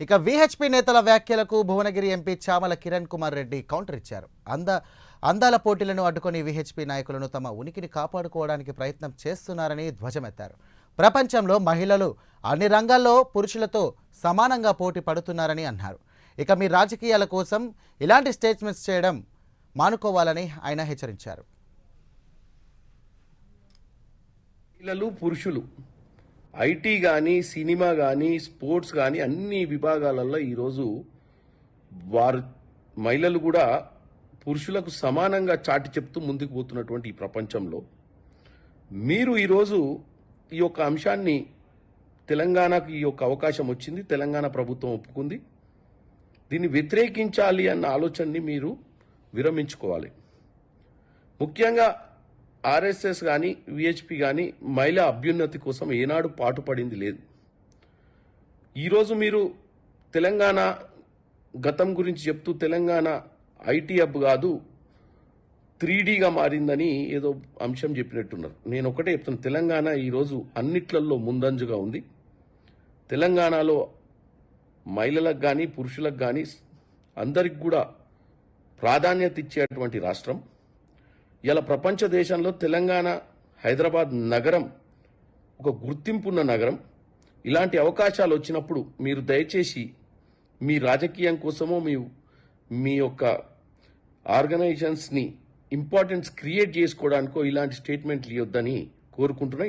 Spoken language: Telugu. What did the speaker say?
ఇక విహెచ్పి నేతల వ్యాఖ్యలకు భువనగిరి ఎంపీ చామల కిరణ్ కుమార్ రెడ్డి కౌంటర్ ఇచ్చారు. అందాల పోటీలను అడ్డుకొని విహెచ్పి నాయకులను తమ ఉనికిని కాపాడుకోవడానికి ప్రయత్నం చేస్తున్నారని ధ్వజమెత్తారు. ప్రపంచంలో మహిళలు అన్ని రంగాల్లో పురుషులతో సమానంగా పోటీ పడుతున్నారని అన్నారు. ఇక మీ రాజకీయాల కోసం ఇలాంటి స్టేట్మెంట్స్ చేయడం మానుకోవాలని ఆయన హెచ్చరించారు. మహిళలు పురుషులు ఐటీ కానీ సినిమా కానీ స్పోర్ట్స్ కానీ అన్ని విభాగాలలో ఈరోజు వారు మహిళలు కూడా పురుషులకు సమానంగా చాటి చెప్తూ ముందుకు పోతున్నటువంటి ఈ ప్రపంచంలో మీరు ఈరోజు ఈ యొక్క అంశాన్ని తెలంగాణకు ఈ యొక్క అవకాశం వచ్చింది, తెలంగాణ ప్రభుత్వం ఒప్పుకుంది, దీన్ని వ్యతిరేకించాలి అన్న ఆలోచనని మీరు విరమించుకోవాలి. ముఖ్యంగా ఆర్ఎస్ఎస్ కానీ విహెచ్పి కానీ మహిళా అభ్యున్నతి కోసం ఏనాడు పాటుపడింది లేదు. ఈరోజు మీరు తెలంగాణ గతం గురించి చెప్తూ తెలంగాణ ఐటీ హబ్ కాదు 3Dగా మారిందని ఏదో అంశం చెప్పినట్టున్నారు. నేను ఒకటే చెప్తాను, తెలంగాణ ఈరోజు అన్నిట్లలో ముందంజగా ఉంది. తెలంగాణలో మహిళలకు కానీ పురుషులకు కానీ అందరికి కూడా ప్రాధాన్యత ఇచ్చేటువంటి రాష్ట్రం. ఇలా ప్రపంచ దేశంలో తెలంగాణ హైదరాబాద్ నగరం ఒక గుర్తింపున్న నగరం. ఇలాంటి అవకాశాలు వచ్చినప్పుడు మీరు దయచేసి మీ రాజకీయం కోసమో మీ యొక్క ఆర్గనైజేషన్స్ని ఇంపార్టెన్స్ క్రియేట్ చేసుకోవడానికో ఇలాంటి స్టేట్మెంట్లు ఇవ్వద్దని కోరుకుంటున్నా.